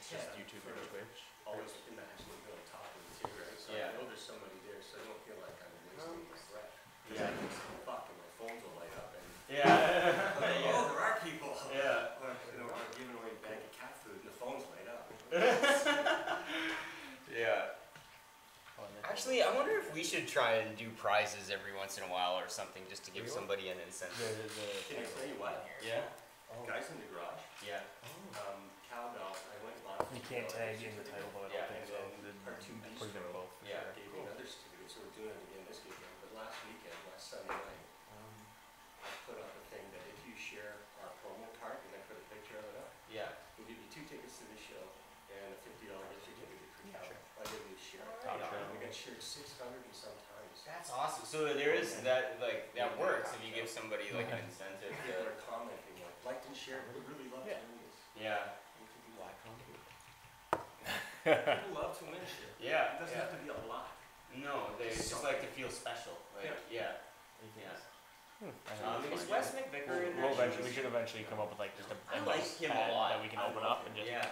It's just YouTube or Twitch. Always in the actually on top of the too, right? So I know there's somebody there, so I don't feel like I'm wasting my breath. Because I can fuck and my phones will light up and oh, there are people. Yeah. Or, you know, I'm giving away a bag of cat food and the phones light up. Yeah. Actually, I wonder if we should try and do prizes every once in a while or something, just to give somebody an incentive. Can I tell you what? Yeah. Guys in the garage. Yeah. Cowbell. I went last. You can't tag in the title, but I don't think so. Our two beasts Put them both. Yeah. gave me another certificate, so we're doing it again this weekend. But last Sunday night, I put up a thing that if you share our promo card, and I put a picture of it up, Yeah. we'll give you 2 tickets to the show and a $50 gift certificate for Cal. Sure. I didn't share it. We got shared 600 and some times. That's awesome. So there is that, like, that works if you give somebody like an incentive. People are commenting like, liked and shared. We really love doing this. Yeah. People love to win shit. Yeah. It doesn't have to be a lot. No, they just like to feel special. Like, yeah. Is Wes McVicker in there? We should eventually come up with like just a I like him a lot. that we can open up and just. Yeah.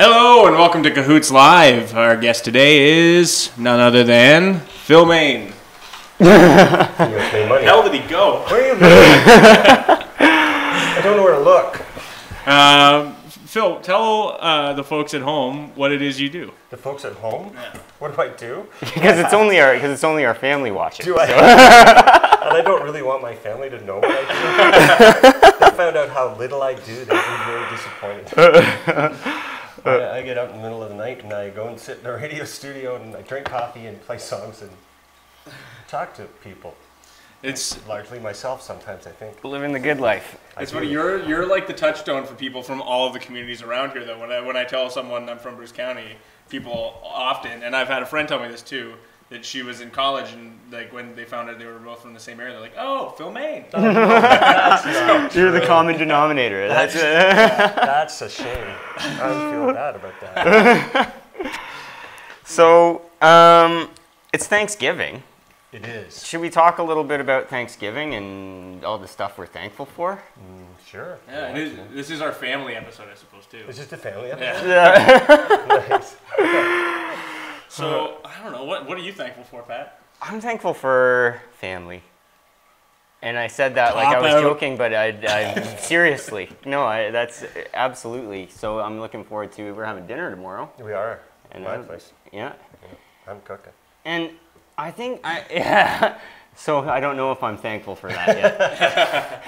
Hello and welcome to Cahoots Live. Our guest today is none other than Phil Main. Hell did he go? Where are you looking? I don't know where to look. Phil, tell the folks at home what it is you do. The folks at home? Yeah. What do I do? Because it's only our family watching. Do I? And I don't really want my family to know what I do. They found out how little I do. They'd be very disappointed. I get out in the middle of the night and I go and sit in a radio studio and I drink coffee and play songs and talk to people. It's largely myself sometimes, I think. Living the good life. It's funny, you're like the touchstone for people from all of the communities around here though. When I tell someone I'm from Bruce County, people often, and I've had a friend tell me this too, that she was in college and like when they found out they were both from the same area, they're like, oh, Phil Main. You're the common denominator. That's a shame. I feel bad about that. So, it's Thanksgiving. It is. Should we talk a little bit about Thanksgiving and all the stuff we're thankful for? Sure. Yeah, this is our family episode, I suppose, too. Is this the family episode? Yeah. Nice. So, I don't know, what are you thankful for, Pat? I'm thankful for family. And I said that like I was joking, but I seriously. No, that's absolutely. So I'm looking forward to, we're having dinner tomorrow. We are. And my place. Yeah. I'm cooking. And I think yeah. So I don't know if I'm thankful for that yet.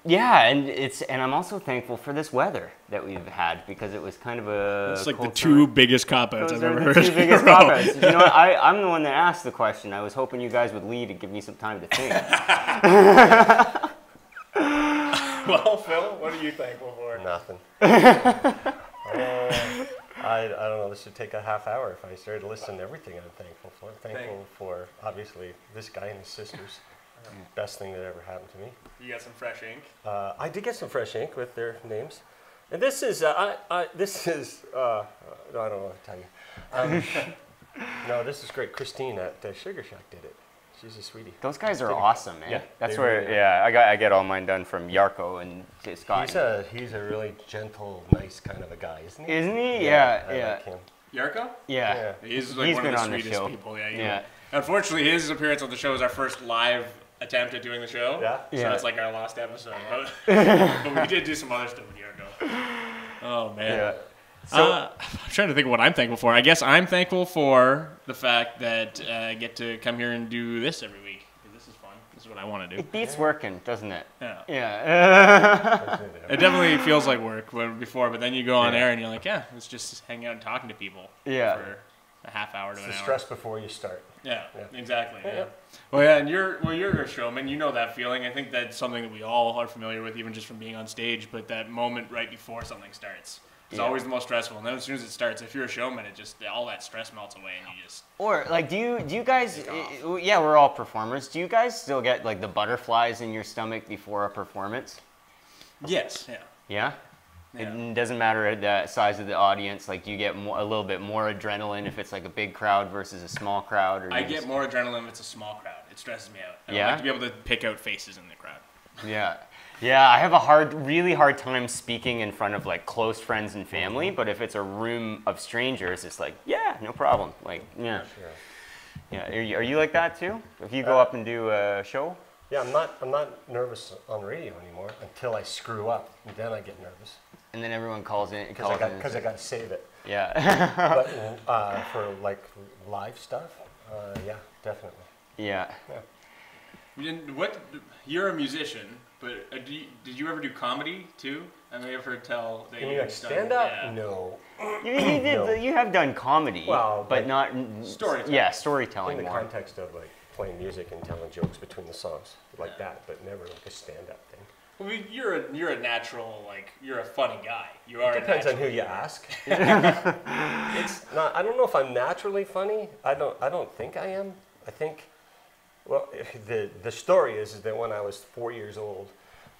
Yeah, and I'm also thankful for this weather that we've had because it was kind of a. It's like the two biggest cop-outs I've ever heard. Two biggest cop-outs. You know what? I'm the one that asked the question. I was hoping you guys would lead and give me some time to think. Well, Phil, what are you thankful for? Nothing. I don't know, this should take a half hour if I started to listen to everything I'm thankful for. Thankful for, obviously, this guy and his sisters. Best thing that ever happened to me. You got some fresh ink? I did get some fresh ink with their names. And this is, no, I don't want to tell you. No, this is great. Christine at Sugar Shack did it. She's a sweetie. Those guys are awesome, man. Yeah, that's where. Really I get all mine done from Yarko and Scott. He's a really gentle, nice kind of a guy, isn't he? Isn't he? Yeah. Like him. Yarko? Yeah. He's like one of the sweetest people. Yeah. Unfortunately, his appearance on the show is our first live attempt at doing the show. Yeah. So it's like our last episode. But we did do some other stuff with Yarko. Oh man. Yeah. So I'm trying to think of what I'm thankful for. I guess I'm thankful for the fact that I get to come here and do this every week. This is fun. This is what I want to do. It beats working, doesn't it? Yeah. Yeah. It definitely feels like work before, but then you go on air and you're like, yeah, it's just hanging out and talking to people. Yeah. For a half hour to an hour. It's the stress before you start. Yeah. Exactly. Yeah. Well, yeah, and you're a showman. You know that feeling. I think that's something that we all are familiar with, even just from being on stage. But that moment right before something starts. It's always the most stressful, and then as soon as it starts, if you're a showman, it just all that stress melts away, and you just. Or like, do you guys? Yeah, we're all performers. Do you guys still get like the butterflies in your stomach before a performance? Yes. Yeah. Yeah. It doesn't matter the size of the audience. Like, do you get a little bit more adrenaline if it's like a big crowd versus a small crowd? Or I get more adrenaline if it's a small crowd. It stresses me out. I like to be able to pick out faces in the crowd. Yeah. Yeah, I have a really hard time speaking in front of like close friends and family, but if it's a room of strangers, it's like, yeah, no problem. Like, yeah. Sure. Yeah, are you like that too? If you go up and do a show? Yeah, I'm not nervous on radio anymore until I screw up, and then I get nervous. And then everyone calls in. Because I got to save it. Yeah. But for like live stuff, yeah, definitely. Yeah. You're a musician. But did you ever do comedy too? I may have heard tell that you mean like stand up? Yeah. No. You have done comedy, but not storytelling. Yeah, storytelling. In the context of like playing music and telling jokes between the songs, like that, but never like a stand up thing. Well, you're a natural, like you're a funny guy. You are. It depends on who you ask. It's not. I don't know if I'm naturally funny. I don't think I am. I think. Well, the story is that when I was 4 years old,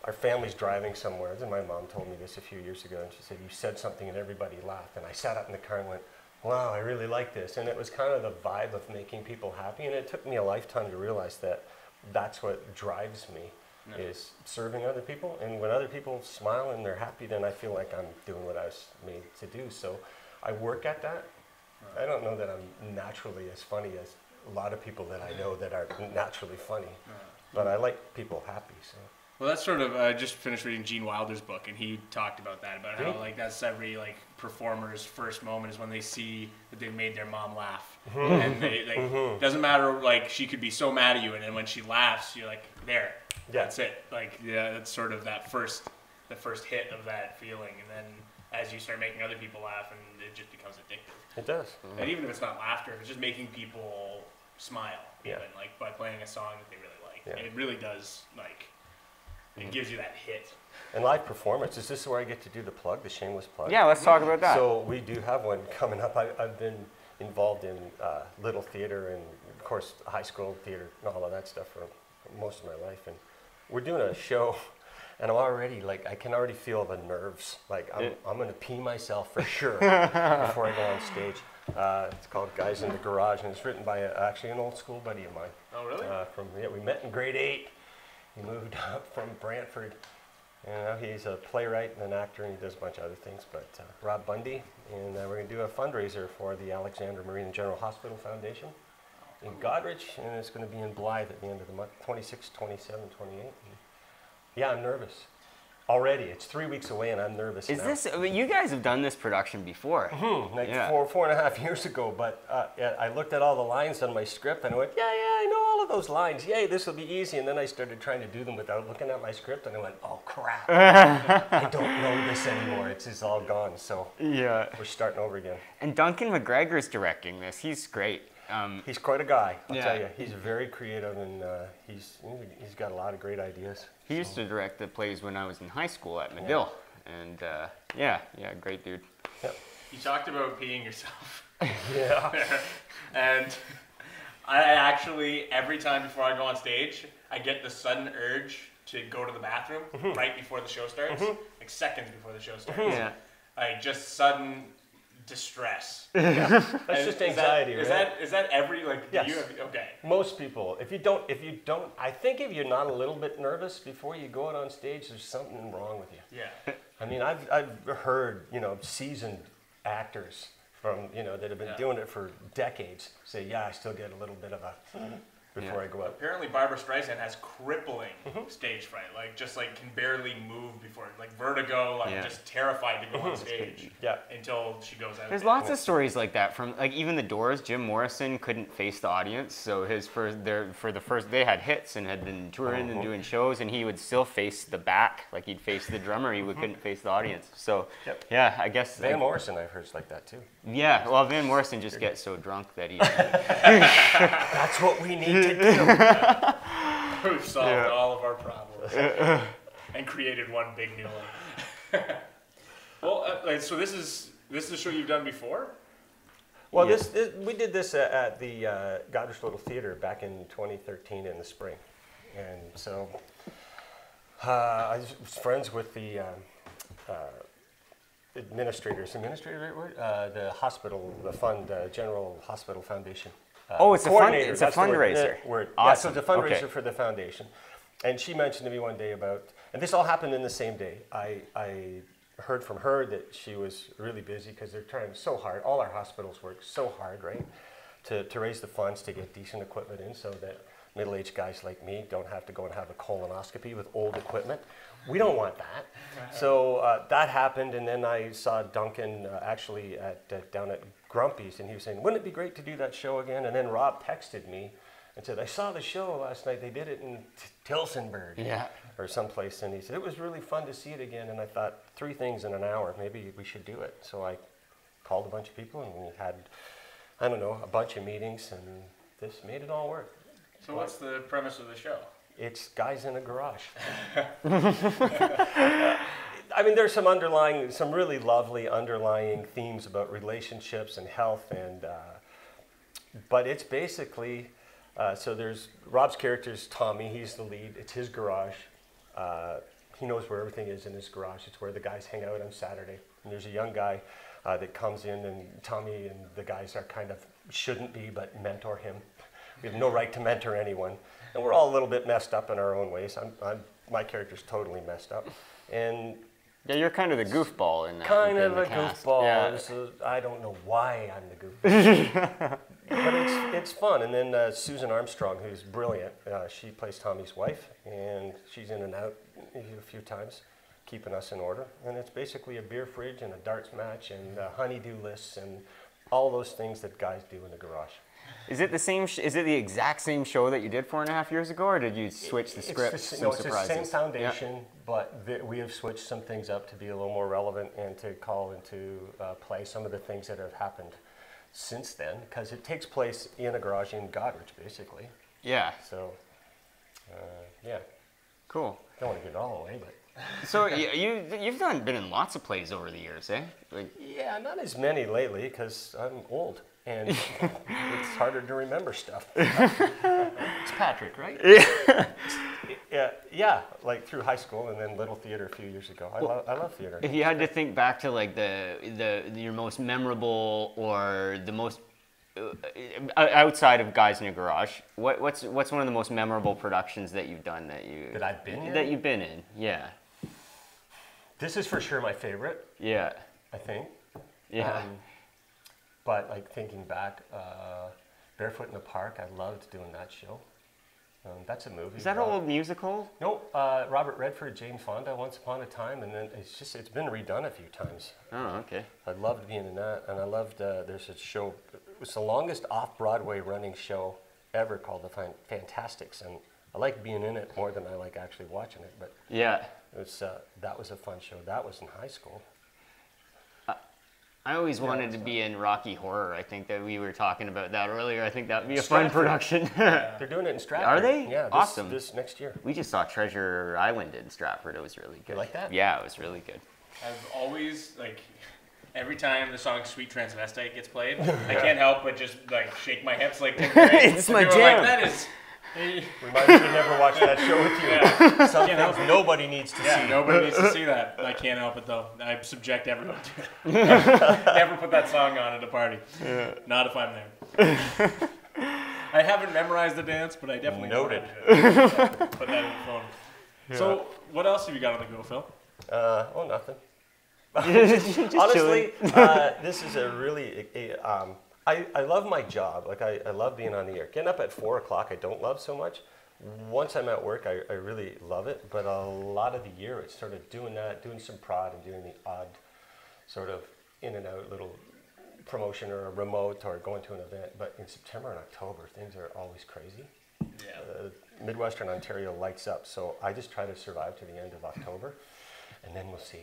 our family's driving somewhere, and my mom told me this a few years ago, and she said, you said something and everybody laughed. And I sat up in the car and went, wow, I really like this. And it was kind of the vibe of making people happy, and it took me a lifetime to realize that that's what drives me. is serving other people. And when other people smile and they're happy, then I feel like I'm doing what I was made to do. So I work at that. I don't know that I'm naturally as funny as a lot of people that I know that are naturally funny, but I like people happy. So. Well, that's sort of. I just finished reading Gene Wilder's book, and he talked about that, about how like that's every like performer's first moment is when they see that they've made their mom laugh, and they like doesn't matter, like she could be so mad at you, and then when she laughs, you're like there, that's it. Like that's sort of the first hit of that feeling, and then as you start making other people laugh, and it just becomes addictive. It does. And even if it's not laughter, if it's just making people smile, even like by playing a song that they really like, it really does like. It gives you that hit. And live performance, is this where I get to do the plug, the shameless plug? Yeah, let's talk about that. So we do have one coming up. I've been involved in little theater and, of course, high school theater and all of that stuff for most of my life. And we're doing a show, and I'm already, like, I can already feel the nerves. Like, I'm going to pee myself for sure before I go on stage. It's called Guys in the Garage, and it's written by actually an old school buddy of mine. Oh, really? We met in grade 8. He moved up from Brantford, and now he's a playwright and an actor, and he does a bunch of other things. But Rob Bundy, and we're going to do a fundraiser for the Alexander Marine and General Hospital Foundation in Goderich, and it's going to be in Blythe at the end of the month, 26, 27, 28. And yeah, I'm nervous. Already, it's 3 weeks away, and I'm nervous. Is this? You guys have done this production before, like 4.5 years ago. But I looked at all the lines on my script, and I went, yeah, I know all of those lines. Yay, this will be easy. And then I started trying to do them without looking at my script, and I went, oh crap, I don't know this anymore. It's all gone. So we're starting over again. And Duncan McGregor's directing this. He's great. He's quite a guy, I'll tell you. He's very creative, and he's got a lot of great ideas. He used to direct the plays when I was in high school at Medill, and great dude. Yep. You talked about peeing yourself. Yeah. And I actually, every time before I go on stage, I get the sudden urge to go to the bathroom right before the show starts, like seconds before the show starts. Yeah. Like just sudden distress. That's just anxiety, right? Is that every, like, yes. you have, okay. Most people, if you don't, I think if you're not a little bit nervous before you go out on stage, there's something wrong with you. Yeah. I mean, I've heard, seasoned actors from, that have been doing it for decades say, I still get a little bit of a before I go out. Apparently Barbara Streisand has crippling stage fright, like just like can barely move before, like vertigo, like just terrified to go on stage until she goes out. There's lots of stories like that from, like, even The Doors. Jim Morrison couldn't face the audience, so they had hits and had been touring and doing shows, and he would still face the back, like he'd face the drummer, he couldn't face the audience. So I guess Van Morrison, I've heard, is like that too. Yeah, well, Van Morrison just gets so drunk that he. That's what we need to do. We've solved all of our problems and created one big new one. Well, so this is a show you've done before? Well, we did this at the Goderich Little Theater back in 2013 in the spring, and so I was friends with the administrators, right word? The hospital, the fund, General Hospital Foundation. It's a fundraiser. Awesome. Yeah, so it's a fundraiser for the foundation. And she mentioned to me one day about, and this all happened in the same day. I heard from her that she was really busy because they're trying so hard. All our hospitals work so hard, right, to raise the funds to get decent equipment in so that middle-aged guys like me don't have to go and have a colonoscopy with old equipment. We don't want that. So that happened, and then I saw Duncan actually down at Grumpy's, and he was saying, wouldn't it be great to do that show again? And then Rob texted me and said, I saw the show last night. They did it in Tilsonburg or someplace, and he said, it was really fun to see it again. And I thought, 3 things in an hour, maybe we should do it. So I called a bunch of people, and we had, a bunch of meetings, and this made it all work. So what's the premise of the show? It's guys in a garage. I mean, there's some really lovely underlying themes about relationships and health, but it's basically, so there's Rob's character's Tommy. He's the lead. It's his garage. He knows where everything is in his garage. It's where the guys hang out on Saturday. And there's a young guy that comes in, and Tommy and the guys are kind of shouldn't be, but mentor him. We have no right to mentor anyone. And we're all a little bit messed up in our own ways. My character's totally messed up. And yeah, you're kind of the goofball in that. kind in of the a cast. goofball. Yeah. So I don't know why I'm the goofball. But it's fun. And then Susan Armstrong, who's brilliant, she plays Tommy's wife, and she's in and out a few times, keeping us in order. And it's basically a beer fridge and a darts match and honey-do lists and all those things that guys do in the garage. Is it the same? Is it the exact same show that you did 4.5 years ago, or did you switch the script? It's the same foundation, but we have switched some things up to be a little more relevant and to call into play some of the things that have happened since then, because it takes place in a garage in Goderich, basically. Yeah. So, yeah. Cool. Don't want to give it all away, but. So you've been in lots of plays over the years, eh? Like, yeah, not as many lately, because I'm old. And it's harder to remember stuff. It's Patrick, right? Yeah, like through high school and then Little Theater a few years ago. I love theater. If you had to think back to like your most memorable or the most outside of Guys in a Garage, what's one of the most memorable productions that you've done that I've been in? That you've been in, yeah. This is for sure my favorite. Yeah. I think. Yeah. But like thinking back, Barefoot in the Park, I loved doing that show. That's a movie. Is that an old musical? No, Robert Redford, Jane Fonda, Once Upon a Time, and then it's been redone a few times. Oh, okay. I loved being in that, and I loved, there's a show, it was the longest off-Broadway running show ever called The Fantastics, and I like being in it more than I like actually watching it, but yeah, it was, that was a fun show. That was in high school. I always wanted to be in Rocky Horror. I think that we were talking about that earlier. I think that would be a fun production. They're doing it in Stratford. Are they? Yeah, awesome. This next year. We just saw Treasure Island in Stratford. It was really good. You like that? Yeah, it was really good. I've always, like, every time the song Sweet Transvestite gets played, I can't help but just, like, shake my hips like it's my jam. Like, that is... Reminds me to never watch that show with you. Yeah. Some things nobody needs to see. Nobody needs to see that. I can't help it though. I subject everyone to it. Never put that song on at a party. Yeah. Not if I'm there. I haven't memorized the dance, but I definitely noted. Put that in the phone. Yeah. So, what else have you got on the go, Phil? Nothing. Just honestly, this is a really. I love my job. Like I love being on the air. Getting up at 4 o'clock, I don't love so much. Once I'm at work, I really love it. But a lot of the year, it's sort of doing that, doing some prod and doing the odd sort of in and out little promotion or a remote or going to an event. But in September and October, things are always crazy. Yeah. Midwestern Ontario lights up. So I just try to survive to the end of October, and then we'll see.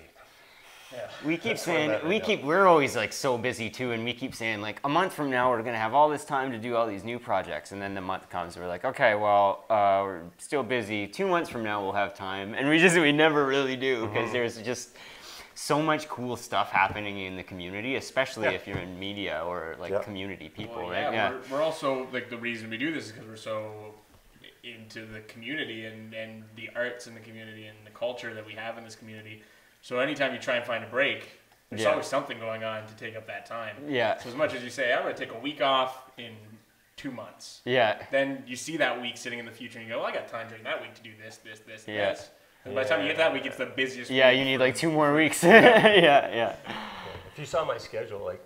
Yeah. We keep saying, we're always like so busy too, and we keep saying like a month from now we're going to have all this time to do all these new projects, and then the month comes and we're like, okay, well, we're still busy. 2 months from now we'll have time, and we never really do, because there's just so much cool stuff happening in the community, especially if you're in media or like community people, right? Yeah, we're also, like, the reason we do this is because we're so into the community and the arts in the community and the culture that we have in this community. So anytime you try and find a break, there's always something going on to take up that time. Yeah. So as much as you say, I'm going to take a week off in 2 months. Yeah. Then you see that week sitting in the future and you go, well, I got time during that week to do this, this. And by the time you get that week, it's the busiest week. Yeah, you need like 2 more weeks. yeah. If you saw my schedule, like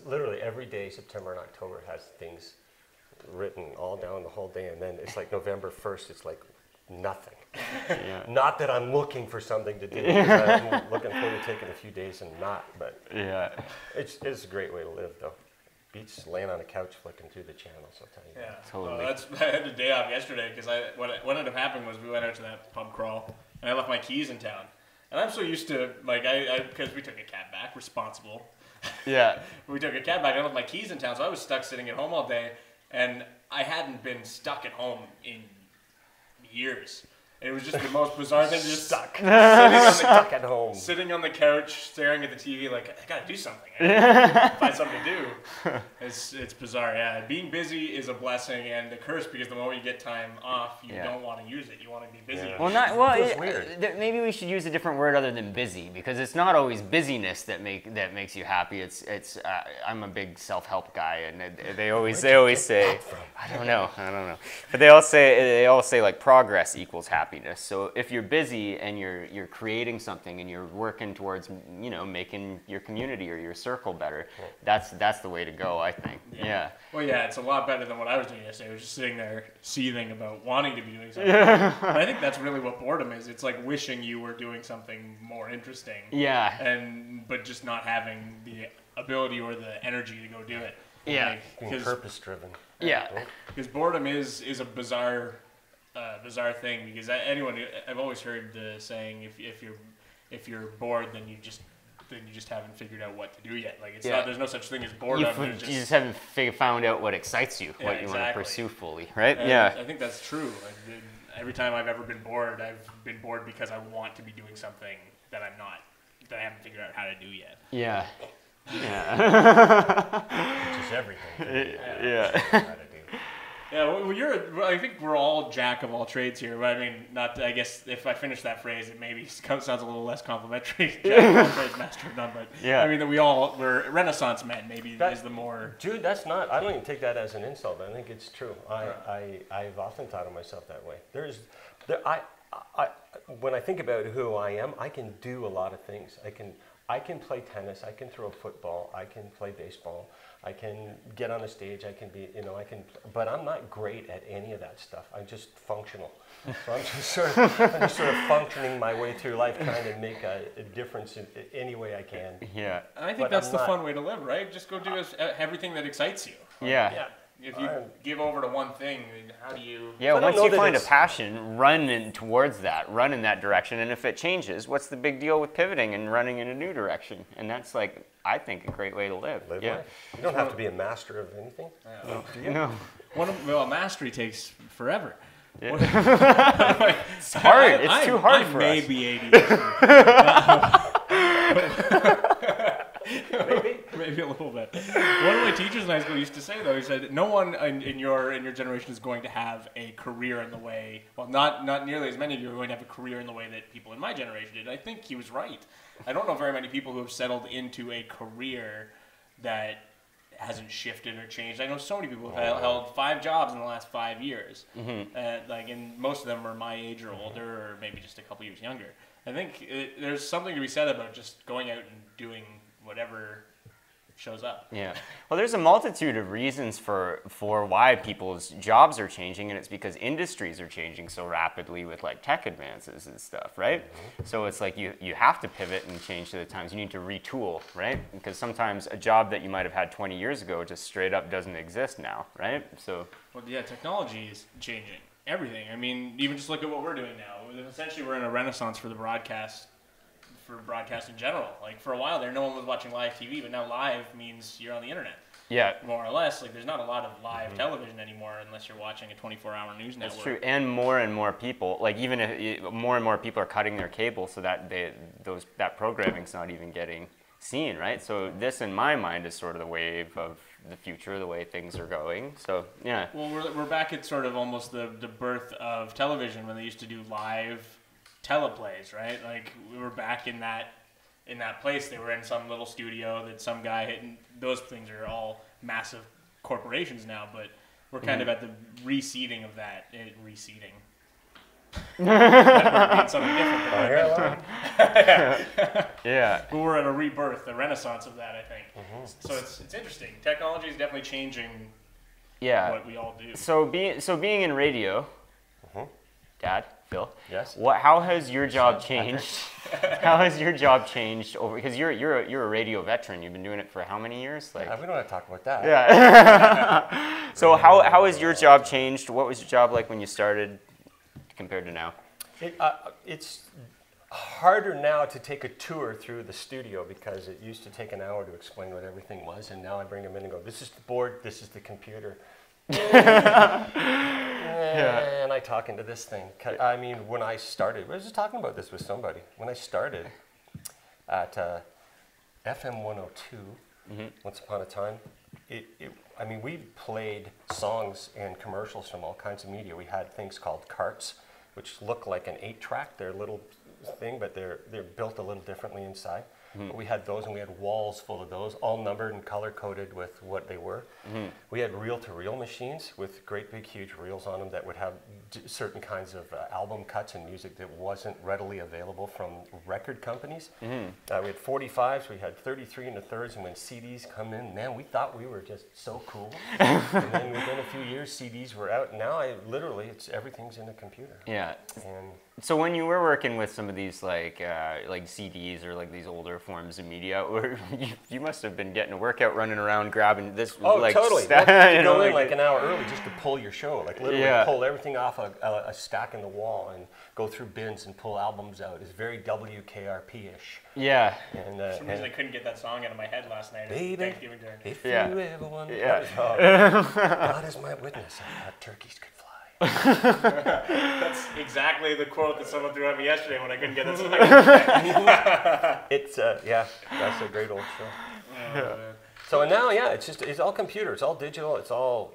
literally every day, September and October has things written all down the whole day. And then it's like November 1st, it's like nothing. Not that I'm looking for something to do. I'm looking forward to taking a few days and not, but it's a great way to live, though. Beats laying on a couch flicking through the channels, I'll tell you. Yeah, totally. I had a day off yesterday because what ended up happening was we went out to that pub crawl and I left my keys in town. And I'm so used to, like, because we took a cab back, responsible. Yeah. We took a cab back, I left my keys in town, so I was stuck sitting at home all day, and I hadn't been stuck at home in years. It was just the most bizarre thing. Just stuck at home, sitting on the couch, staring at the TV, like I gotta do something. I gotta find something to do. It's bizarre. Yeah, being busy is a blessing and a curse because the moment you get time off, you don't want to use it. You want to be busy. Yeah. Well, weird. Maybe we should use a different word other than busy, because it's not always busyness that makes you happy. It's I'm a big self-help guy, and they always say I don't know, but they all say like progress equals happiness. So if you're busy and you're creating something and you're working towards making your community or your circle better, that's the way to go, I think. Yeah. Well, yeah, it's a lot better than what I was doing yesterday. I was just sitting there seething about wanting to be doing something. But I think that's really what boredom is. It's like wishing you were doing something more interesting. Yeah. But just not having the ability or the energy to go do it. Yeah. Being purpose driven. Yeah. Because boredom is a bizarre thing, because I've always heard the saying, if you're bored, then you just haven't figured out what to do yet. Like there's no such thing as boredom. You just haven't found out what excites you, what you want to pursue fully, right? And I think that's true. Every time I've ever been bored, I've been bored because I want to be doing something that I haven't figured out how to do yet. Yeah. Which is everything. Yeah. Yeah, well, I think we're all jack of all trades here. But I mean, I guess if I finish that phrase, it maybe sounds a little less complimentary. Jack of all trades, master of none. But yeah. I mean, that we're Renaissance men. Maybe is the more. Dude, that's not. I don't even take that as an insult. I think it's true. I've often thought of myself that way. When I think about who I am, I can do a lot of things. I can play tennis. I can throw a football. I can play baseball. I can get on a stage. I can be, but I'm not great at any of that stuff. I'm just functional. So I'm just sort of functioning my way through life, trying to make a difference in any way I can. Yeah. And I think that's the fun way to live, right? Just go do everything that excites you. Yeah. If you give over to one thing, how do you... Yeah, once you find a passion, run towards that. Run in that direction. And if it changes, what's the big deal with pivoting and running in a new direction? And that's, I think, a great way to live. Live life. You don't have to be a master of anything. No. Mastery takes forever. Yeah. It's hard. It's too hard for us. I may be 80 years old. Maybe a little bit. One of my teachers in high school used to say, though, he said, no one in your generation is going to have a career in the way, well, not nearly as many of you are going to have a career in the way that people in my generation did. I think he was right. I don't know very many people who have settled into a career that hasn't shifted or changed. I know so many people have held 5 jobs in the last 5 years. Mm-hmm. And most of them are my age or older, or maybe just a couple years younger. I think there's something to be said about just going out and doing whatever shows up. Yeah. Well, there's a multitude of reasons for why people's jobs are changing, and it's because industries are changing so rapidly with tech advances and stuff, right? Mm-hmm. So it's like you have to pivot and change to the times. You need to retool, right? Because sometimes a job that you might have had 20 years ago just straight up doesn't exist now, right? So. Well, yeah, technology is changing everything. I mean, even just look at what we're doing now. Essentially, we're in a renaissance for the broadcast. For broadcast in general. For a while there, no one was watching live TV, but now live means you're on the internet. Yeah. More or less. There's not a lot of live television anymore unless you're watching a 24-hour news network. That's true. And more people, even if more and more people are cutting their cable so that that programming's not even getting seen, right? So this, in my mind, is sort of the wave of the future, the way things are going. So, yeah. Well, we're back at sort of almost the birth of television when they used to do live teleplays, right? We were back in that place. They were in some little studio that some guy hit, and those things are all massive corporations now, but we're kind of at the reseeding of that. Reseeding. That means something different than yeah. But we're at a rebirth, a renaissance of that, I think. Mm-hmm. So it's interesting. Technology is definitely changing what we all do. So being in radio, Dad, Phil. Yes. How has your job changed? How has your job changed over? Because you're a radio veteran. You've been doing it for how many years? We don't have to talk about that. Yeah. So how has your job changed? What was your job like when you started, compared to now? It's harder now to take a tour through the studio because it used to take an hour to explain what everything was, and now I bring them in and go, this is the board, this is the computer. And I talk into this thing. I mean, when I started, I was just talking about this with somebody. When I started at FM 102, once upon a time, I mean, we played songs and commercials from all kinds of media. We had things called carts, which look like an 8-track. They're a little thing, but they're built a little differently inside. But we had those, and we had walls full of those, all numbered and color-coded with what they were. We had reel-to-reel machines with great big huge reels on them that would have certain kinds of album cuts and music that wasn't readily available from record companies. We had 45s, we had 33 and a thirds, and when CDs come in, man, we thought we were just so cool. And then within a few years, CDs were out, and now everything's in a computer. Yeah. And so when you were working with some of these like CDs or like these older forms of media, or you must have been getting a workout running around grabbing this. Oh, like, totally. You go in like an hour early just to pull your show, like literally pull everything off a stack in the wall and go through bins and pull albums out. It's very WKRP-ish. Yeah. And, For some reason I couldn't get that song out of my head last night. Baby, Thanksgiving dinner. if you ever wonder, God is my witness, I thought turkeys could fly. That's exactly the quote that someone threw at me yesterday when I couldn't get that song. It's that's a great old show. Oh, So now, it's all computer, it's all digital, it's all.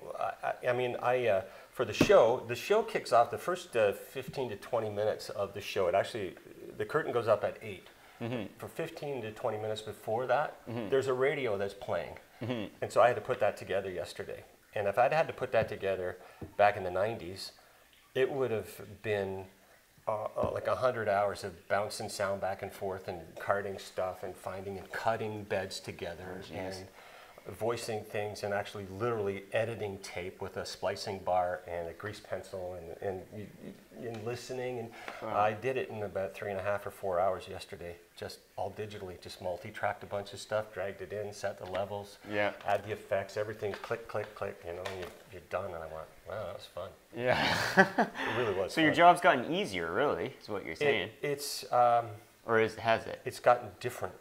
For the show kicks off the first 15 to 20 minutes of the show. The curtain goes up at 8. For 15 to 20 minutes before that, there's a radio that's playing, and so I had to put that together yesterday. And if I'd had to put that together back in the 90s, it would have been like 100 hours of bouncing sound back and forth and carting stuff and finding and cutting beds together and voicing things and actually literally editing tape with a splicing bar and a grease pencil and listening. And I did it in about 3.5 or 4 hours yesterday, just all digitally, just multi-tracked a bunch of stuff, dragged it in, set the levels, add the effects, everything click, click, click, and you're done. And I went, wow, that was fun. Yeah. It really was. So fun. your job's gotten easier, really, is what you're saying. Has it? It's gotten different.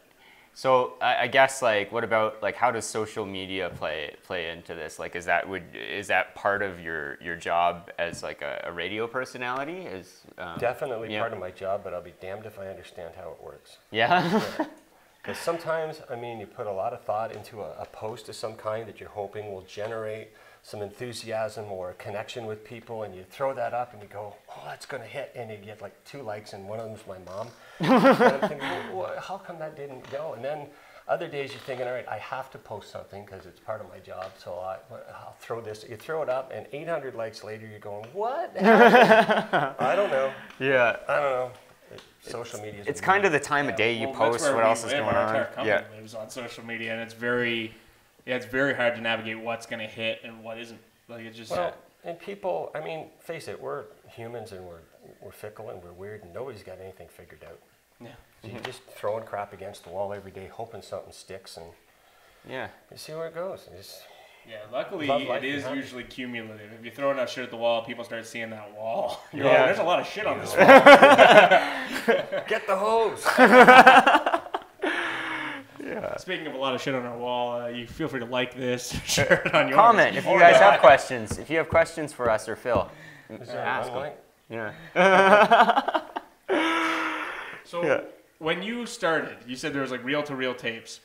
So I guess what about how does social media play into this? Is that part of your job as a radio personality? Definitely part of my job, but I'll be damned if I understand how it works. Yeah. Because sometimes, you put a lot of thought into a post of some kind that you're hoping will generate some enthusiasm or a connection with people, and you throw that up and you go, oh, that's going to hit, and you get 2 likes, and one of them's my mom. And I'm thinking, well, how come that didn't go? And then other days you're thinking, all right, I have to post something because it's part of my job, so I'll throw this. You throw it up, and 800 likes later, you're going, what? I don't know. Yeah. I don't know. Social media. It's kind of the time of day you post. What else is going on? Our entire company lives on social media, and it's very hard to navigate what's going to hit and what isn't. It's just. Well, and people, face it, we're humans and we're fickle and we're weird, and nobody's got anything figured out. Yeah. So you're just throwing crap against the wall every day, hoping something sticks, and you see where it goes. Luckily it is usually cumulative. If you throw enough shit at the wall, people start seeing that wall. You're like, there's a lot of shit on this wall. Get the hose. Speaking of a lot of shit on our wall, you feel free to like this, share it on yours. Comment if you guys have questions. If you have questions for us or Phil, ask them. Yeah. So when you started, you said there was reel-to-reel tapes.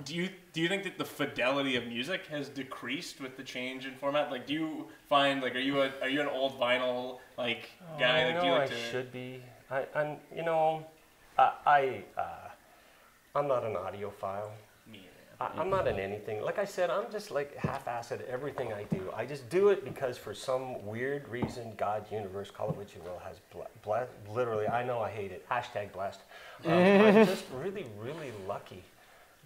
Do you think that the fidelity of music has decreased with the change in format? Do you find are you an old vinyl guy? Do you like I should be. I'm not an audiophile. I'm not in anything. Like I said, I'm just half-assed at everything I do. I just do it because for some weird reason, God, universe, call it what you will, has blessed. Literally, I know I hate it. #blessed. I'm just really, really lucky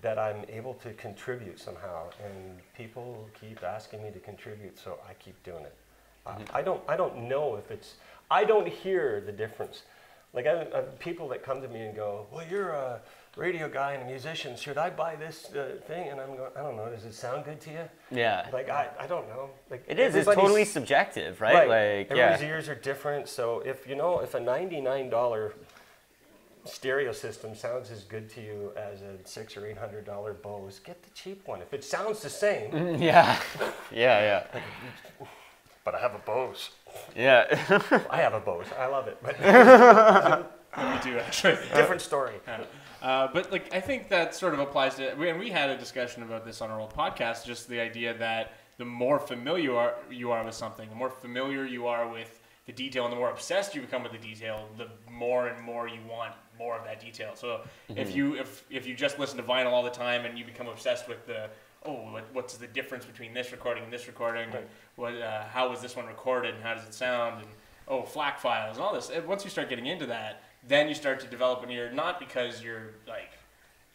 that I'm able to contribute somehow, and people keep asking me to contribute, so I keep doing it. I don't know if it's. I don't hear the difference. I have people that come to me and go, well, you're a radio guy and a musician. Should I buy this thing? And I'm going, I don't know. Does it sound good to you? Yeah. I don't know. It is. It's totally subjective, right? Everybody's ears are different. So if a $99 stereo system sounds as good to you as a $600 or $800 Bose, get the cheap one. If it sounds the same. Yeah. Yeah. But I have a Bose. Yeah. I have a Bose. I love it. But You do actually. different story. But like, I think that sort of applies to, and we had a discussion about this on our old podcast, just the idea that the more familiar you are with something, the more familiar you are with the detail, and the more obsessed you become with the detail, the more and more you want more of that detail. So if you just listen to vinyl all the time and you become obsessed with what's the difference between this recording and this recording, right. And how was this one recorded, and how does it sound, and FLAC files and all this. And once you start getting into that, then you start to develop an ear, not because you're like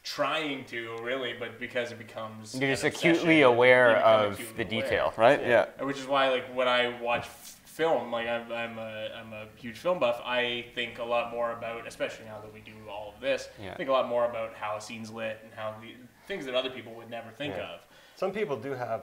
trying to really, but because it becomes you're just acutely aware of the detail, right? Yeah. Which is why, like, when I watch film, like I'm a huge film buff. I think a lot more about, especially now that we do all of this, I think a lot more about how a scene's lit and how the things that other people would never think of. Some people do have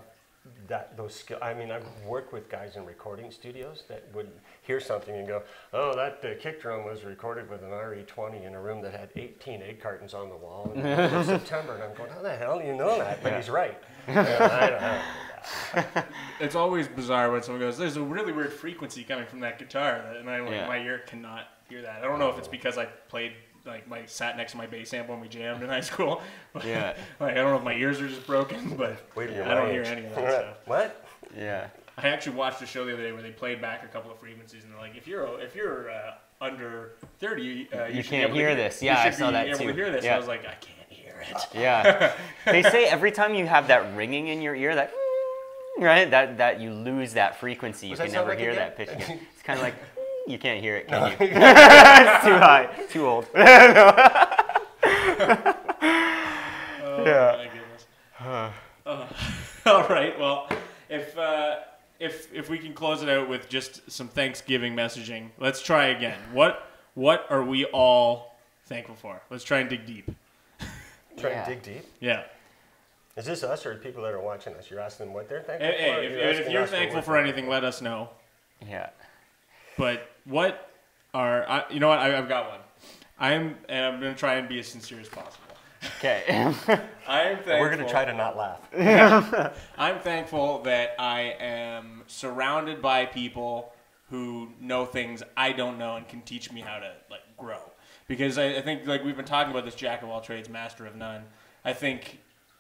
those skills. I mean, I've worked with guys in recording studios that would hear something and go, "Oh, that kick drum was recorded with an RE20 in a room that had 18 egg cartons on the wall in September." And I'm going, "How the hell do you know that?" But he's right. I don't know. It's always bizarre when someone goes, "There's a really weird frequency coming from that guitar," and my ear cannot hear that. I don't know if it's because I played. Like sat next to my bass amp when we jammed in high school. But, like, I don't know if my ears are just broken, but I don't hear any of that stuff. What? Yeah. I actually watched a show the other day where they played back a couple of frequencies, and they're like, if you're under 30, you can't hear this. Yeah, I saw that too. You should be able to hear this. And I was like, I can't hear it. Yeah. They say every time you have that ringing in your ear, that right, that you lose that frequency. You can never hear that pitch again. It's kind of like. You can't hear it, can you? It's too high. Too old. Oh, my goodness. All right. Well, if we can close it out with just some Thanksgiving messaging, let's try again. What are we all thankful for? Let's try and dig deep. Try and dig deep? Yeah. Is this us or people that are watching us? You're asking them what they're thankful for? If you're thankful for anything, let us know. Yeah. But what are you know what? I've got one. I'm going to try and be as sincere as possible. Okay. I'm thankful. We're going to try to not laugh. I'm thankful that I am surrounded by people who know things I don't know and can teach me how to grow. Because I think we've been talking about this jack of all trades, master of none. I think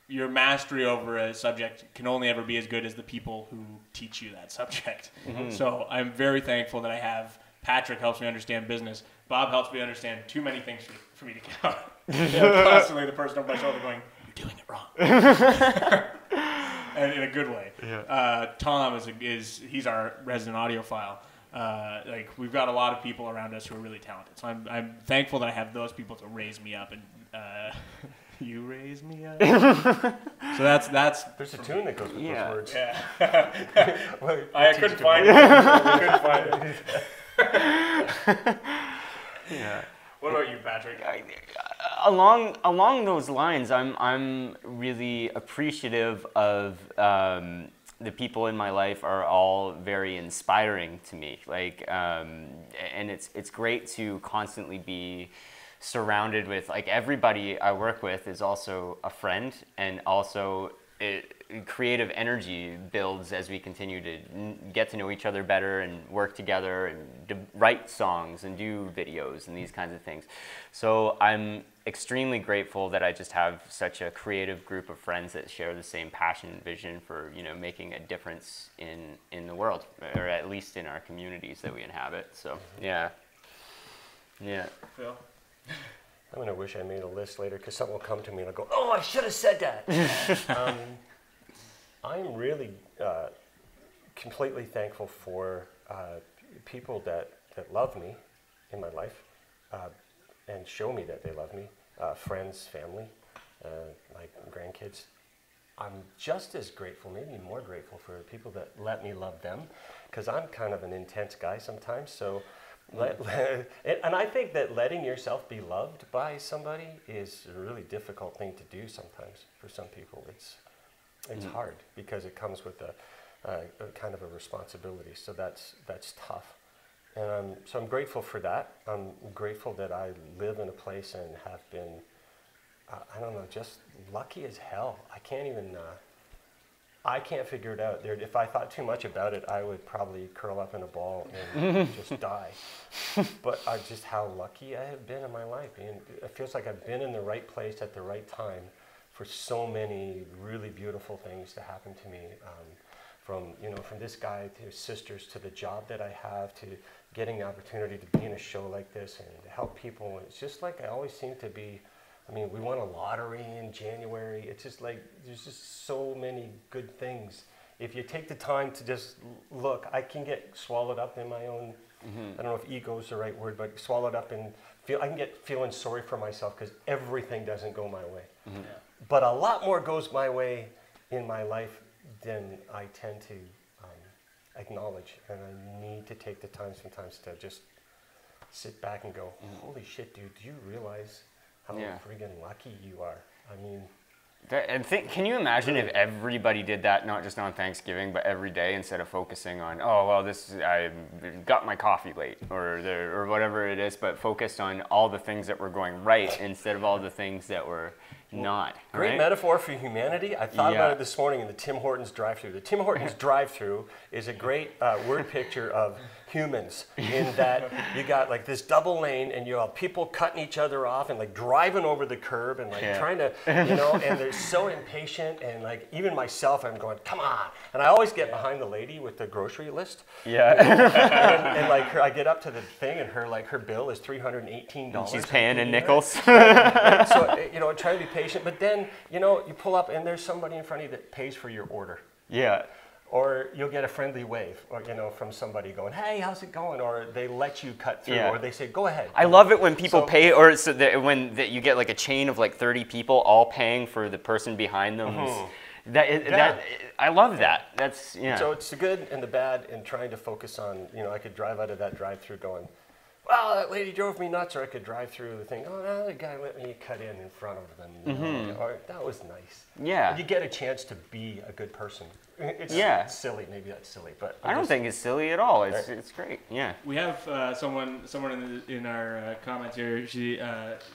your mastery over a subject can only ever be as good as the people who teach you that subject. Mm-hmm. So I'm very thankful that I have Patrick helps me understand business. Bob helps me understand too many things for me to get out. Constantly the person over my shoulder going, "You're doing it wrong." And in a good way. Yeah. Tom he's our resident audiophile. We've got a lot of people around us who are really talented. So I'm thankful that I have those people to raise me up and you raise me up. So that's. There's a tune that goes with those words. Yeah. I couldn't find it. Yeah. What about you, Patrick? Along those lines, I'm really appreciative of the people in my life are all very inspiring to me. And it's great to constantly be surrounded with everybody I work with is also a friend, and also creative energy builds as we continue to get to know each other better and work together and write songs and do videos and these kinds of things. So I'm extremely grateful that I just have such a creative group of friends that share the same passion and vision for making a difference in the world, or at least in our communities that we inhabit. So yeah. Phil? I'm going to wish I made a list later because someone will come to me and I'll go, "Oh, I should have said that." I'm really completely thankful for people that love me in my life and show me that they love me, friends, family, my grandkids. I'm just as grateful, maybe more grateful, for people that let me love them, because I'm kind of an intense guy sometimes. So. And I think that letting yourself be loved by somebody is a really difficult thing to do sometimes. For some people, it's hard because it comes with a kind of a responsibility. So that's tough. And so I'm grateful for that. I'm grateful that I live in a place and have been, I don't know, just lucky as hell. I can't even, I can't figure it out. If I thought too much about it, I would probably curl up in a ball and just die. But just how lucky I have been in my life. And it feels like I've been in the right place at the right time for so many really beautiful things to happen to me. From this guy to his sisters to the job that I have to getting the opportunity to be in a show like this and to help people. It's just like I always seem to be. I mean, we won a lottery in January. It's just like there's just so many good things. If you take the time to just look, I can get swallowed up in my own. I don't know if ego is the right word, but swallowed up and I can get feeling sorry for myself because everything doesn't go my way. Yeah. But a lot more goes my way in my life than I tend to acknowledge, and I need to take the time sometimes to just sit back and go, holy shit, dude, do you realize how friggin' lucky you are? I mean... Can you imagine if everybody did that, not just on Thanksgiving, but every day, instead of focusing on, oh, well, I got my coffee late, or whatever it is, but focused on all the things that were going right instead of all the things that were not. Great right? metaphor for humanity. I thought about it this morning in the Tim Hortons drive-thru. The Tim Hortons drive-thru is a great word picture of humans in that you got like this double lane and you have people cutting each other off and like driving over the curb and like trying to, and they're so impatient and like even myself, I'm going, come on. And I always get behind the lady with the grocery list. Yeah. and like I get up to the thing and her bill is $318. And she's paying in nickels. Right? So, I try to be patient, but then, you pull up and there's somebody in front of you that pays for your order. Yeah. Or you'll get a friendly wave, or from somebody going, "Hey, how's it going?" Or they let you cut through, or they say, "Go ahead." I love it when people pay, or when you get like a chain of like 30 people all paying for the person behind them. I love that. That's So it's the good and the bad, and trying to focus on. I could drive out of that drive-through going, "Well, that lady drove me nuts," or I could drive through the thing. "Oh, no, the guy let me cut in front of them." Or that was nice. Yeah. You get a chance to be a good person. It's silly. Maybe that's silly, but I don't think it's silly at all. It's great. Yeah. We have someone in our comments here.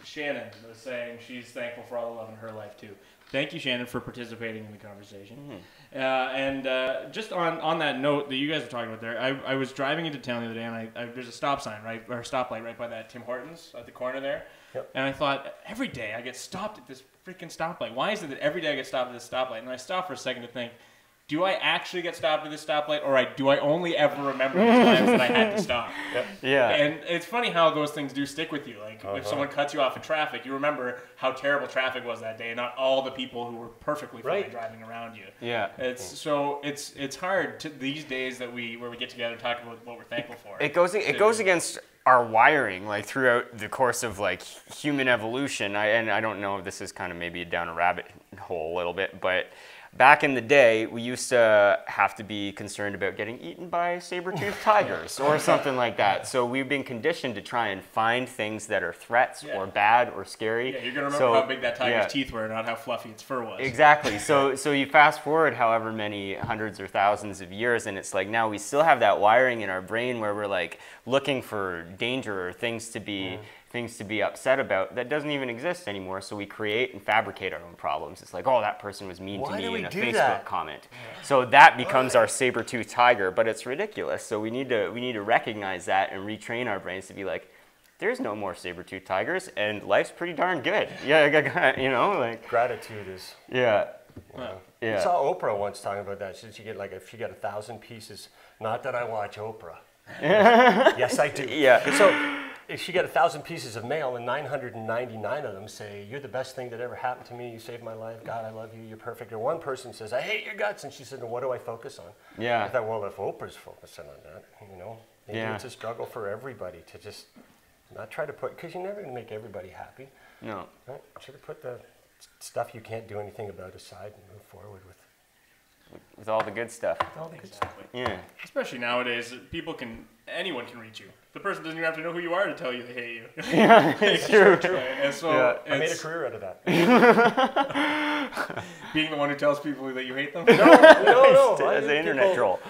Shannon was saying she's thankful for all the love in her life too. Thank you, Shannon, for participating in the conversation. And just on that note that you guys were talking about there, I was driving into town the other day, and there's a stop sign or a stoplight right by that Tim Hortons at the corner there. Yep. And I thought, every day I get stopped at this freaking stoplight. Why is it that every day I get stopped at this stoplight? And I stopped for a second to think, do I actually get stopped at this stoplight, or do I only ever remember the times that I had to stop? Yeah. And it's funny how those things do stick with you. Like if someone cuts you off in traffic, you remember how terrible traffic was that day, and not all the people who were perfectly fine driving around you. Yeah. It's hard these days where we get together and talk about what we're thankful for. It goes against our wiring, like throughout the course of like human evolution. I don't know if this is kind of maybe down a rabbit hole a little bit, but back in the day, we used to have to be concerned about getting eaten by saber-toothed tigers or something like that. So we've been conditioned to try and find things that are threats or bad or scary. Yeah, you're going to remember how big that tiger's teeth were, not how fluffy its fur was. Exactly. So you fast forward however many hundreds or thousands of years, and it's like now we still have that wiring in our brain where we're like looking for danger or things to be upset about that doesn't even exist anymore. So we create and fabricate our own problems. It's like, oh, that person was mean to me in a Facebook comment. So that becomes our saber-toothed tiger, but it's ridiculous. So we need to recognize that and retrain our brains to be like, there's no more saber-toothed tigers, and life's pretty darn good. Like gratitude is. Yeah. I saw Oprah once talking about that. She get if you get 1,000 pieces. Not that I watch Oprah. Yes, I do. Yeah. So if she got 1,000 pieces of mail and 999 of them say, "You're the best thing that ever happened to me. You saved my life. God, I love you. You're perfect." And one person says, "I hate your guts," and she said, "What do I focus on?" Yeah. I thought, well, if Oprah's focusing on that, maybe it's a struggle for everybody to just not try to because you're never going to make everybody happy. No. Right? Try to put the stuff you can't do anything about aside and move forward with all the good stuff. All the good stuff. Yeah. Especially nowadays, anyone can reach you. The person doesn't even have to know who you are to tell you they hate you. Yeah, it's true. And so I made a career out of that. Being the one who tells people that you hate them? No. As an internet troll.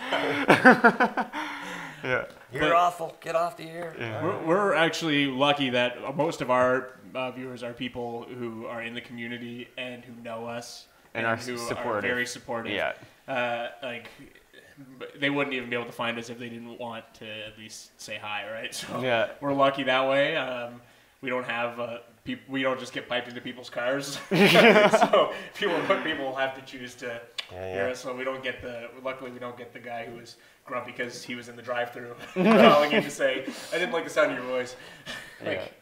Yeah. You're awful. Get off the air. Yeah. We're actually lucky that most of our viewers are people who are in the community and who know us and are who supportive. are very supportive. Yeah. Like they wouldn't even be able to find us if they didn't want to at least say hi, right? So we're lucky that way. We don't have we don't just get piped into people's cars. So people have to choose to hear us. So we don't get luckily we don't get the guy who was grumpy because he was in the drive-thru calling in to say, I didn't like the sound of your voice. Like,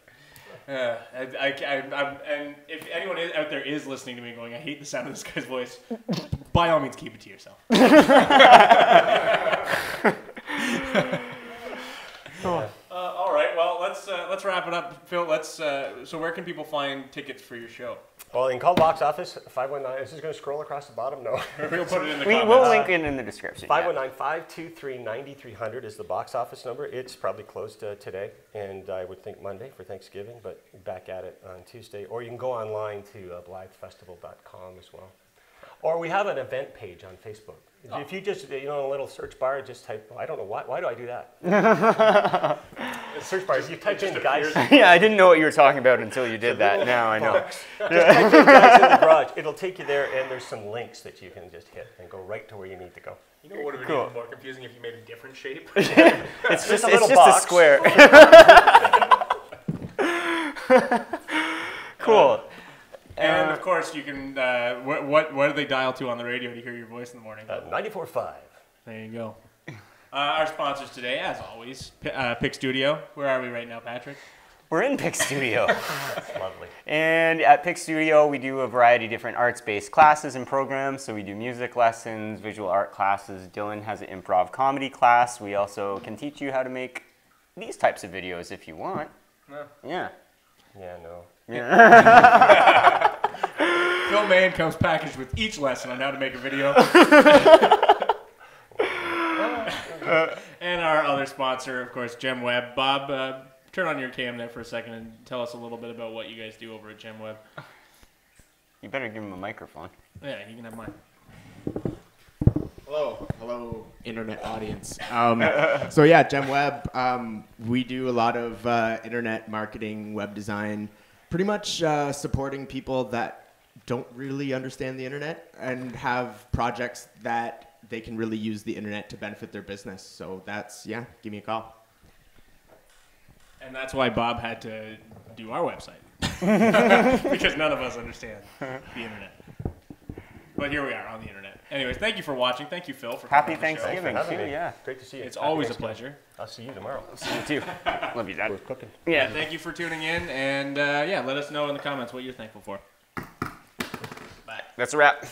and if anyone out there is listening to me going, I hate the sound of this guy's voice, by all means keep it to yourself. All right, well, let's wrap it up. Phil, so where can people find tickets for your show? Well, you can call the box office, 519. Is this going to scroll across the bottom? No. We'll put it in the comments. We'll link it in the description. 519-523-9300 is the box office number. It's probably closed today, and I would think Monday for Thanksgiving, but back at it on Tuesday. Or you can go online to blythefestival.com as well. Or we have an event page on Facebook. Oh. If you just, in a little search bar, just type, I don't know, why do I do that? Search bar, you type in guys. Yeah, I didn't know what you were talking about until you did that. Now I know. Just type in guys in the garage. It'll take you there, and there's some links that you can just hit and go right to where you need to go. You know what would have been even more confusing if you made a different shape? It's just a square. Cool. And of course, you can. What do they dial to on the radio to hear your voice in the morning? 94.5. There you go. Our sponsors today, as always, Pick Studio. Where are we right now, Patrick? We're in Pick Studio. That's lovely. And at Pick Studio, we do a variety of different arts-based classes and programs. So we do music lessons, visual art classes. Dylan has an improv comedy class. We also can teach you how to make these types of videos if you want. No. Yeah. Yeah, no. Yeah. Phil Main comes packaged with each lesson on how to make a video. And our other sponsor, of course, Gem Web. Bob, turn on your cam there for a second and tell us a little bit about what you guys do over at Gem Web. You better give him a microphone. Yeah, you can have mine. Hello, internet audience. So yeah, Gem Web, we do a lot of internet marketing, web design, pretty much supporting people that don't really understand the internet and have projects that they can really use the internet to benefit their business. So that's, give me a call. And that's why Bob had to do our website. Because none of us understand the internet. But here we are on the internet. Anyways, thank you for watching. Thank you, Phil, for Happy coming on the show. Thanksgiving, too, yeah. Great to see you. It's always a pleasure. I'll see you tomorrow. See you, too. Love you, Dad. We're cooking. Yeah. Thank you for tuning in. And, let us know in the comments what you're thankful for. Bye. That's a wrap.